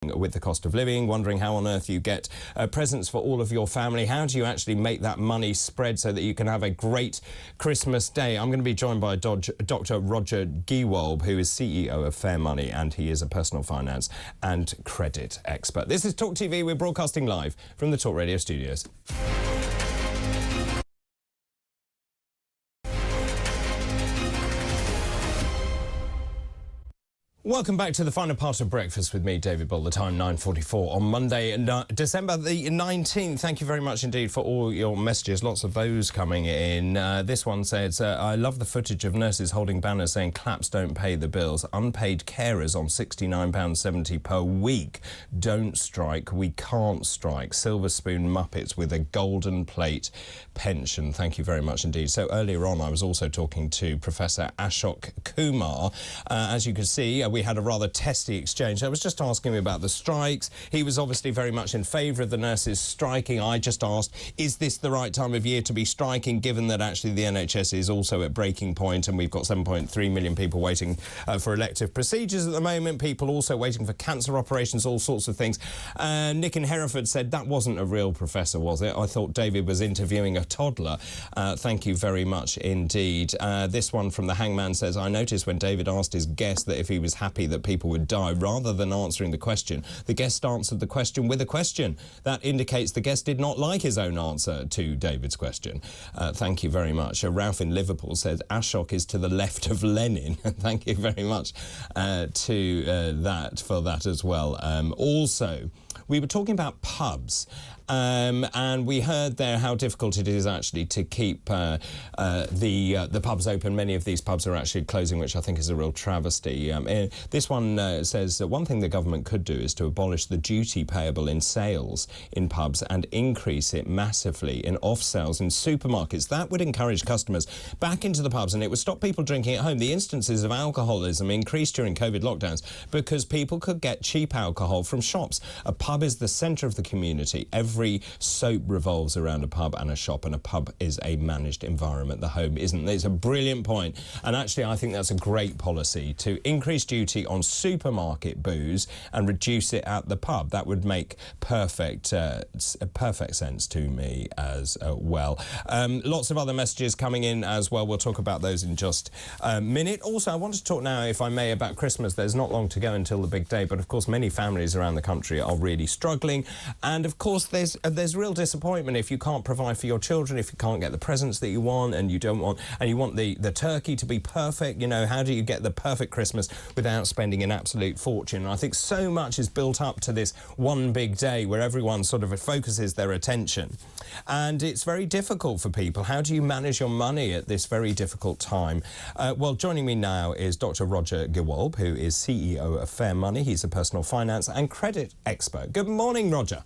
with the cost of living, wondering how on earth you get presents for all of your family. How do you actually make that money spread so that you can have a great Christmas day? I'm going to be joined by Dr. Roger Gewolb, who is CEO of Fair Money, and he is a personal finance and credit expert. This is Talk TV. We're broadcasting live from the Talk Radio studios. Welcome back to the final part of Breakfast with me, David Bull. The time 9:44 on Monday, December the 19th. Thank you very much indeed for all your messages. Lots of those coming in. This one says, I love the footage of nurses holding banners saying claps don't pay the bills. Unpaid carers on £69.70 per week. Don't strike. We can't strike. Silver spoon Muppets with a golden plate pension. Thank you very much indeed. So earlier on, I was also talking to Professor Ashok Kumar. As you can see, we had a rather testy exchange. I was just asking him about the strikes. He was obviously very much in favour of the nurses striking. I just asked, is this the right time of year to be striking, given that actually the NHS is also at breaking point and we've got 7.3 million people waiting for elective procedures at the moment, people also waiting for cancer operations, all sorts of things. Nick in Hereford said, that wasn't a real professor, was it? I thought David was interviewing a toddler. Thank you very much indeed. This one from the Hangman says, I noticed when David asked his guest that if he was happy that people would die, rather than answering the question, the guest answered the question with a question. That indicates the guest did not like his own answer to David's question. Thank you very much. Ralph in Liverpool says Ashok is to the left of Lenin. Thank you very much to that for that as well. Also, we were talking about pubs. And we heard there how difficult it is actually to keep the pubs open. Many of these pubs are actually closing, which I think is a real travesty. This one says that one thing the government could do is to abolish the duty payable in sales in pubs and increase it massively in off-sales in supermarkets. That would encourage customers back into the pubs and it would stop people drinking at home. The instances of alcoholism increased during COVID lockdowns because people could get cheap alcohol from shops. A pub is the centre of the community. Every soap revolves around a pub and a shop, and a pub is a managed environment. The home isn't. It's a brilliant point, and actually I think that's a great policy to increase duty on supermarket booze and reduce it at the pub. That would make perfect sense to me as well. Lots of other messages coming in as well. We'll talk about those in just a minute. Also, I want to talk now, if I may, about Christmas. There's not long to go until the big day, but of course many families around the country are really struggling, and of course there's real disappointment if you can't provide for your children, if you can't get the presents that you want, and you want the turkey to be perfect. You know, how do you get the perfect Christmas without spending an absolute fortune? And I think so much is built up to this one big day where everyone sort of focuses their attention, and it's very difficult for people. How do you manage your money at this very difficult time? Well, joining me now is Dr. Roger Gewolb, who is CEO of Fair Money. He's a personal finance and credit expert. Good morning, Roger.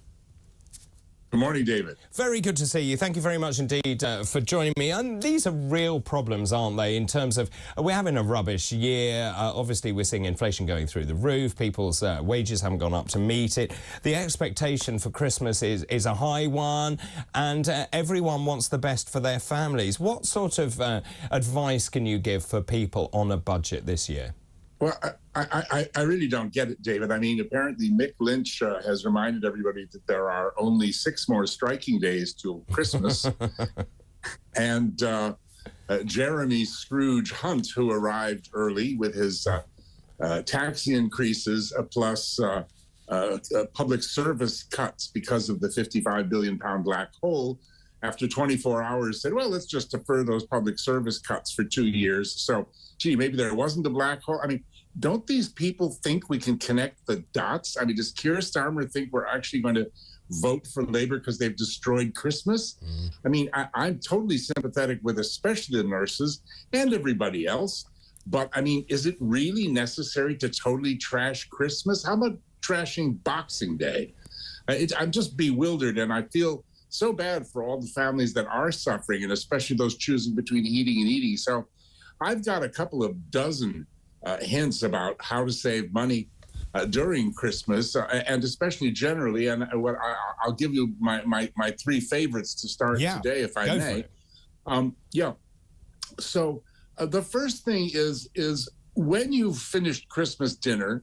Good morning, David. Very good to see you. Thank you very much indeed for joining me. And these are real problems, aren't they, in terms of we're having a rubbish year. Obviously, we're seeing inflation going through the roof. People's wages haven't gone up to meet it. The expectation for Christmas is a high one, and everyone wants the best for their families. What sort of advice can you give for people on a budget this year? Well, I really don't get it, David. I mean, apparently Mick Lynch has reminded everybody that there are only 6 more striking days till Christmas. And Jeremy Scrooge Hunt, who arrived early with his tax increases plus public service cuts because of the £55 billion black hole, after 24 hours said, well, let's just defer those public service cuts for 2 years. So, gee, maybe there wasn't a black hole. I mean, don't these people think we can connect the dots? I mean, does Keir Starmer think we're actually going to vote for Labour because they've destroyed Christmas? I mean, I'm totally sympathetic with especially the nurses and everybody else. But, I mean, is it really necessary to totally trash Christmas? How about trashing Boxing Day? I'm just bewildered, and I feel so bad for all the families that are suffering, and especially those choosing between eating and eating. So I've got a couple of dozen hints about how to save money during Christmas, and especially generally. And what I'll give you my 3 favorites to start today, if I may. So the first thing is when you've finished Christmas dinner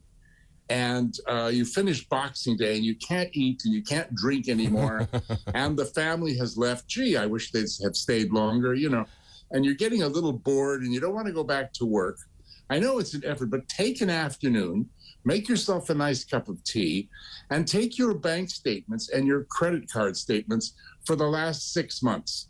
and you finish Boxing Day and you can't eat and you can't drink anymore, and the family has left. Gee, I wish they'd have stayed longer, you know, and you're getting a little bored and you don't want to go back to work. I know it's an effort, but take an afternoon, make yourself a nice cup of tea, and take your bank statements and your credit card statements for the last 6 months.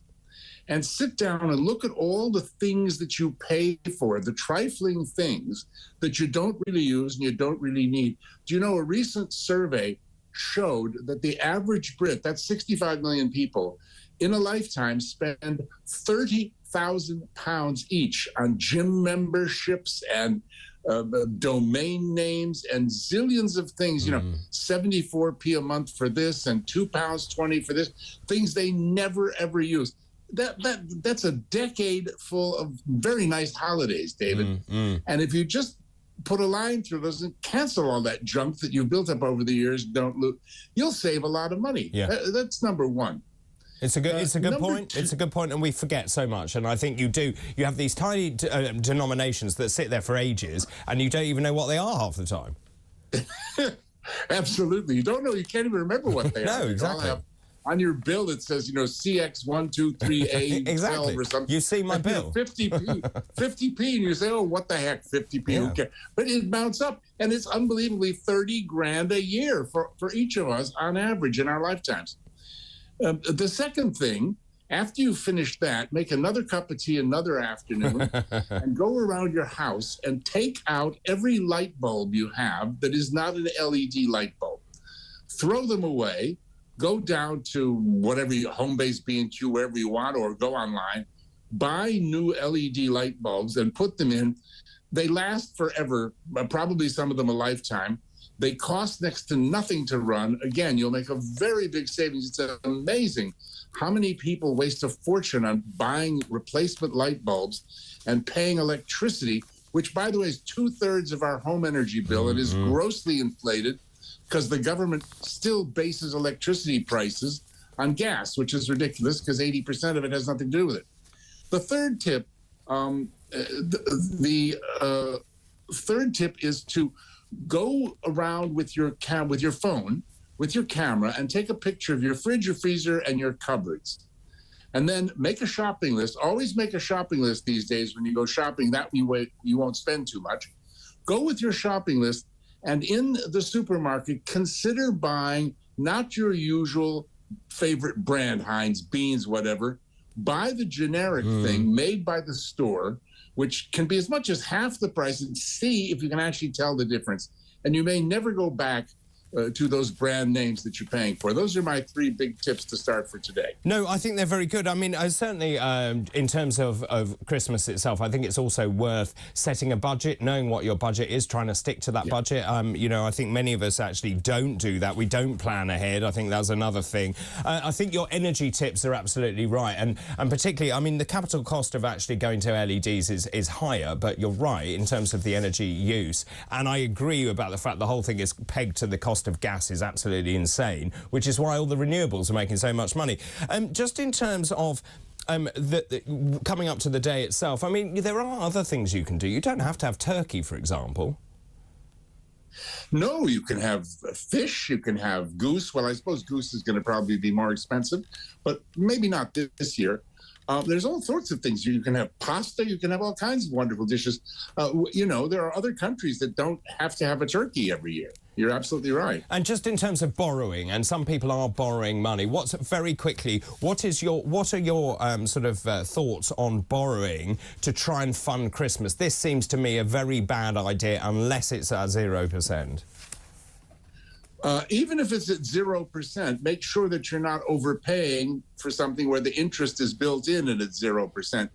And sit down and look at all the things that you pay for, the trifling things that you don't really use and you don't really need. Do you know a recent survey showed that the average Brit, that's 65 million people, in a lifetime spend £30,000 each on gym memberships and domain names and zillions of things, you know, 74p a month for this and £2.20 for this, things they never ever use. That's a decade full of very nice holidays, David. And if you just put a line through those and cancel all that junk that you've built up over the years, you'll save a lot of money. Yeah. That's number one. It's a good point. It's a good point, and we forget so much. And I think you have these tiny denominations that sit there for ages, and you don't even know what they are half the time. Absolutely, you don't know. You can't even remember what they are. No, exactly. On your bill, it says, you know, CX123A exactly. 12 or something. You see my bill. 50p, 50p, and you say, oh, what the heck, 50p, Yeah. who cares? But it mounts up, and it's unbelievably 30 grand a year for each of us on average in our lifetimes. The second thing, after you finish that, make another cup of tea another afternoon and go around your house and take out every light bulb you have that is not an LED light bulb. Throw them away. Go down to whatever home-based B&Q, wherever you want, or go online, buy new LED light bulbs and put them in. They last forever, probably some of them a lifetime. They cost next to nothing to run. Again, you'll make a very big savings. It's amazing how many people waste a fortune on buying replacement light bulbs and paying electricity, which, by the way, is 2/3 of our home energy bill. It is grossly inflated, because the government still bases electricity prices on gas, which is ridiculous because 80% of it has nothing to do with it. The third tip, third tip is to go around with your phone, with your camera, and take a picture of your fridge, your freezer, and your cupboards. And then make a shopping list. Always make a shopping list these days when you go shopping. That way you won't spend too much. Go with your shopping list. And in the supermarket, consider buying not your usual favorite brand, Heinz, beans, whatever. Buy the generic thing made by the store, which can be as much as half the price, and see if you can actually tell the difference. And you may never go back to those brand names that you're paying for. Those are my 3 big tips to start for today. No, I think they're very good. I mean, certainly in terms of Christmas itself, I think it's also worth setting a budget, knowing what your budget is, trying to stick to that budget. You know, I think many of us actually don't do that. We don't plan ahead. I think that's another thing. I think your energy tips are absolutely right. And particularly, I mean, the capital cost of actually going to LEDs is higher, but you're right in terms of the energy use. And I agree about the fact the whole thing is pegged to the cost of gas is absolutely insane, which is why all the renewables are making so much money. Just in terms of coming up to the day itself, I mean, there are other things you can do. You don't have to have turkey, for example. No, you can have fish, you can have goose. Well, I suppose goose is going to probably be more expensive, but maybe not this year. There's all sorts of things. You can have pasta. You can have all kinds of wonderful dishes. You know, there are other countries that don't have to have a turkey every year. You're absolutely right. And just in terms of borrowing, and some people are borrowing money. Very quickly, what are your sort of thoughts on borrowing to try and fund Christmas? This seems to me a very bad idea unless it's at 0%. Even if it's at 0%, make sure that you're not overpaying for something where the interest is built in and it's 0%.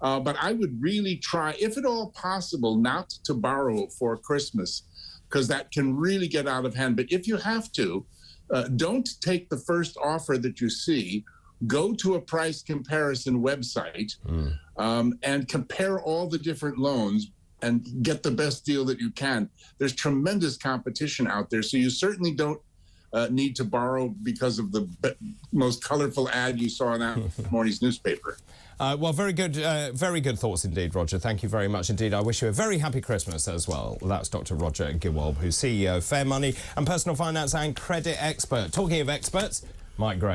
But I would really try, if at all possible, not to borrow for Christmas, because that can really get out of hand. But if you have to, don't take the first offer that you see. Go to a price comparison website and compare all the different loans and get the best deal that you can. There's tremendous competition out there, so you certainly don't need to borrow because of the most colorful ad you saw in that morning's newspaper. Well, very good thoughts indeed, Roger. Thank you very much indeed. I wish you a very happy Christmas as well. That's Dr. Roger Gewolb, who's CEO, Fair Money and personal finance and credit expert. Talking of experts, Mike Graham.